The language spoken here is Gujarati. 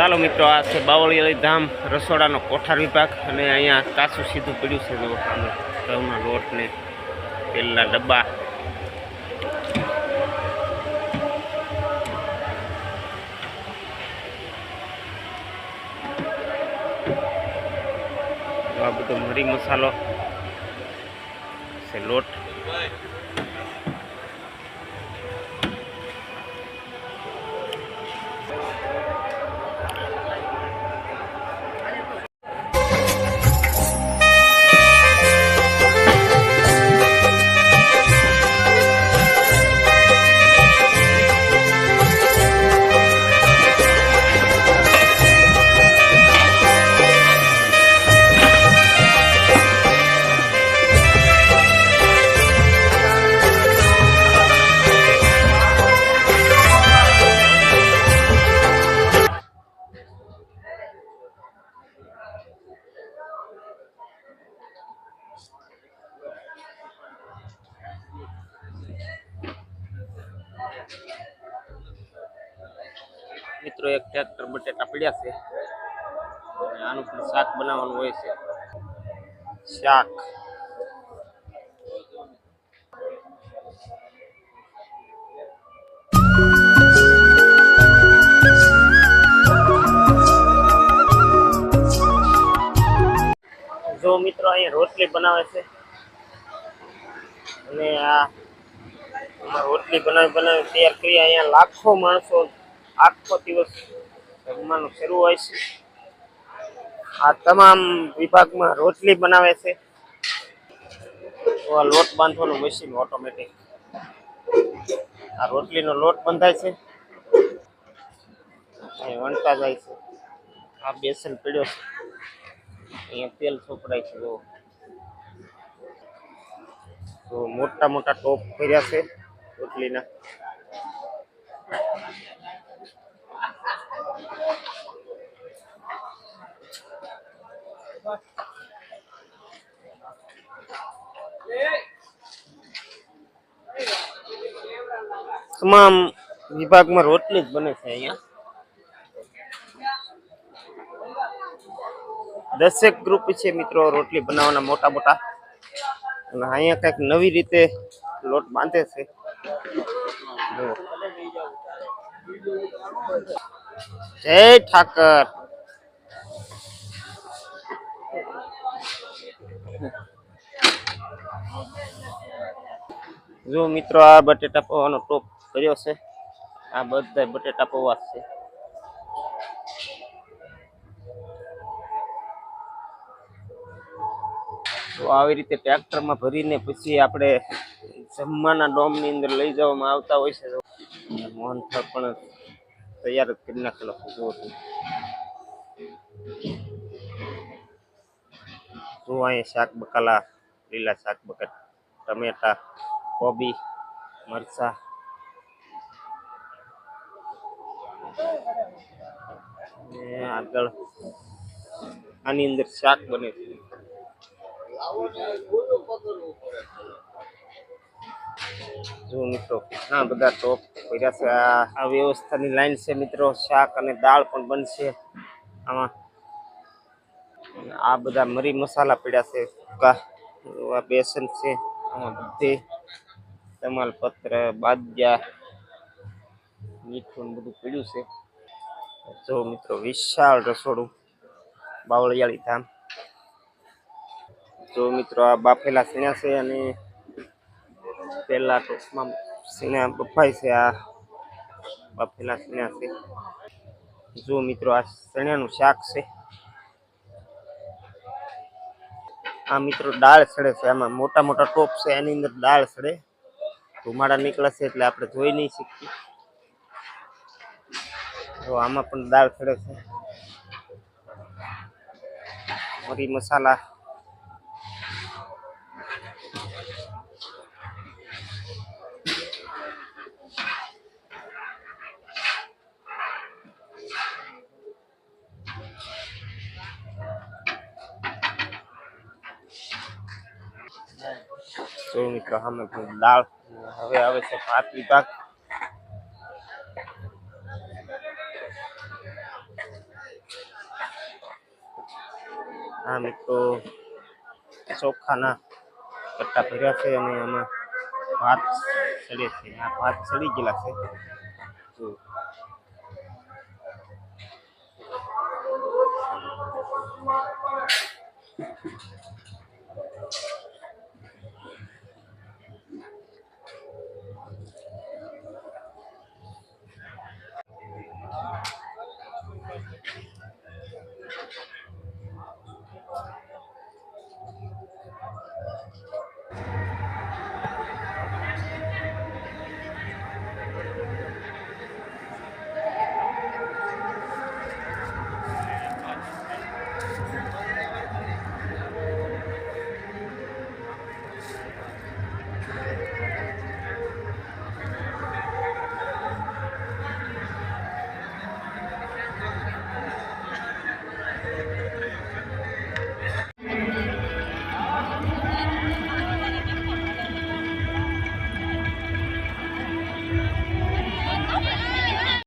ચાલો મિત્રો, આ છે બાવળિયાળી ધામ રસોડાનો કોઠાર વિભાગ અને અહીંયા કાચું સીધું પડ્યું છે. જો આનો ઘઉંનો લોટ ને તેલના ડબ્બા. આ બધો મરી મસાલો છે, લોટ. મિત્રો, એક ટ્રેક્ટર બટેટા પડ્યા છે. આનું પણ શાક બનાવવાનું હોય છે. શાક જો મિત્રો, અહીંયા રોટલી બનાવે છે અને આ રોટલી બનાવી તૈયાર કરી. અહીંયા લાખો માણસો આખો દિવસ જમવાનું શરૂ હોય છે. આ તમામ વિભાગમાં રોટલી બનાવે છે. આ લોટ બાંધવાનું મશીન ઓટોમેટિક. આ રોટલીનો લોટ બંધાય છે, અહીં વણતા જાય છે. આ બેસન પડ્યો છે, અહીંયા તેલ ચોપડાય છે. તો મોટા મોટા ટોપ ભર્યા છે રોટલીના. તમામ વિભાગમાં રોટલી જ બને છે. અહીંયા 10 ગ્રુપ છે મિત્રો રોટલી બનાવવાના મોટા મોટા. અને અહીંયા કંઈક નવી રીતે લોટ બાંધે છે. જય ઠાકર. જો મિત્રો, આ બટેટા પૌવાનો ટોપ કર્યો છે. આ બધા બટેટા પૌવા છે. તો આવી રીતે ટ્રેક્ટરમાં ભરીને પછી આપણે જમવાના ડોમની અંદર લઈ જવામાં આવતા હોય છે. મોહનથાળ પણ તૈયાર જ કરી નાખેલો છે. જો અહીંયા શાક બકાલા, લીલા શાક બકાલા, ટમેટા, કોબી, મરચા. આગળ આની અંદર શાક બને છે. જો મિત્રો, ઘણા બધા ટોપ ભર્યા છે. આ વ્યવસ્થાની લાઈન છે મિત્રો. શાક અને દાળ પણ બનશે આમાં. આ બધા મરી મસાલા પડ્યા છે. આ બેસન છે. આમાં બધે તમાલપત્ર, બાદિયા, મીઠું બધું પડ્યું છે. જો મિત્રો, વિશાળ રસોડું બાવળિયાળી ધામ. જો મિત્રો, આ બાફેલા સીણા છે અને પેલા ટોપમાં સીણા બફાય છે. આ બાફેલા સીણા છે. જો મિત્રો, આ ચણાનું શાક છે. આ મિત્રો દાળ સડે છે. આમાં મોટા મોટા ટોપ છે, એની અંદર દાળ સડે. ધુમાડા નીકળે છે એટલે આપણે જોઈ નહીં શકીએ. તો આમાં પણ દાળ સડે છે. મરી મસાલા. જો મિત્રો, અમે દાળ. હવે આવે છે ભાત વિભાગ. આ મિત્રો ચોખાના કટ્ટા ભર્યા છે અને આમાં ભાત ચડે છે. આ ભાત ચડી ગયેલા છે. જો